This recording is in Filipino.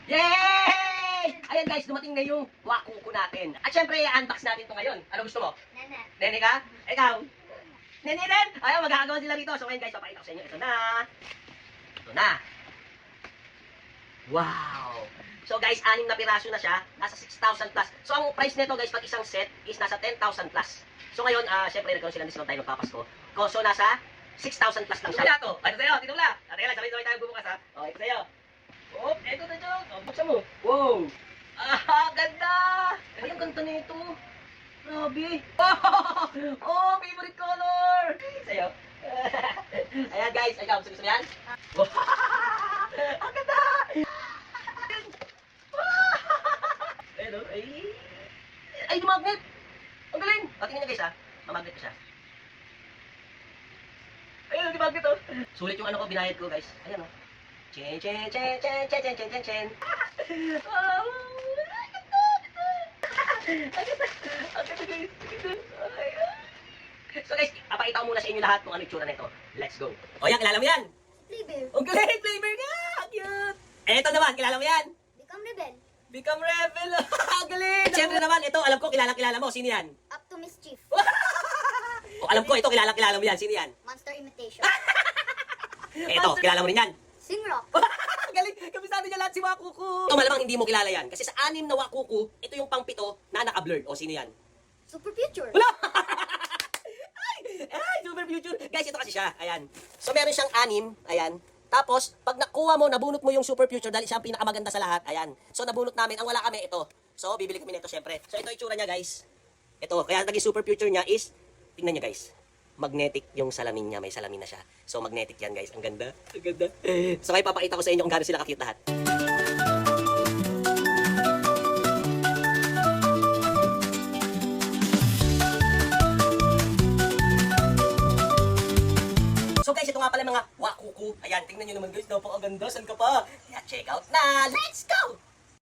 Yay! Ayan guys, dumating na yung wakuko natin. At syempre, unbox natin to ngayon. Ano gusto mo? Nana. Nene ka? Ikaw? Nene rin? Ayaw, magkakagawa sila rito. So ngayon guys, papakita ko sa inyo. Ito na. Ito na. Wow! So guys, 6 na piraso na siya. Nasa 6,000 plus. So ang price nito guys, pag isang set is nasa 10,000 plus. So ngayon, syempre, nagkaroon sila ng discount tayo magpapasko. So nasa 6,000 plus lang siya. Ito, ito sa'yo, tingnan mo lang. Teka lang, sabay-sabay tayo bumukas ha. O, ito sa'yo. Oh, ito na dyan. O, buksan mo. Wow! Ah, ganda! Ay, ang ganda nito. Grabe. Oh, favorite color. Sa'yo. Ayan guys, ikaw, gusto mo yan? Wow! Ang ganda! Ayan o, ay, magnet! Ang galing! O, tingnan niyo guys ha, mamagnet ko siya. Ayun, di magnet o. Sulit yung ano ko, binayad ko guys. Ayan o. Chen, chen, chen, chen, chen, chen, chen, chen, chen. Oh, ang ganda, ang ganda. Ang ganda guys, ang ganda. So guys, papakita ko muna sa inyo lahat kung ano yung tsura nito. Let's go. O yan, kilala mo yan? Flavor. Ang galing, flavor nga! Cute! Eto naman, kilala mo yan? Become rebel. Become rebel! Ang galing! Siyempre naman, ito, alam ko, kilala mo. Sino yan? Up to mischief. O, alam ko, ito, kilala mo yan. Sino yan? Monster imitation. Eto, kilala mo rin yan. Sing rock. Ang galing! Kabisado niya lahat si Wakuku! Ito, malamang hindi mo kilala yan. Kasi sa 6 na Wakuku, ito yung pang-7 na naka-blurred. O, sino yan? Super future. Wala! Ay, super future. Guys, ito kasi siya. Ayan. So, meron siyang 6. Ayan. Tapos, pag nakuha mo, nabunot mo yung super future dahil siya ang pinakamaganda sa lahat. Ayan. So, nabunot namin. Ang wala kami, ito. So, bibili kami nito, syempre. So, ito itsura niya, guys. Ito. Kaya naging super future niya is, tingnan niyo, guys. Magnetic yung salamin niya. May salamin na siya. So, magnetic yan, guys. Ang ganda. Ang ganda. So, kaya papakita ko sa inyo kung gaano sila ka-cute lahat. So guys, ito nga pala mga Wakuku. Ayan, tingnan nyo naman guys, napakaganda. Saan ka pa? Yeah, check out na. Let's go!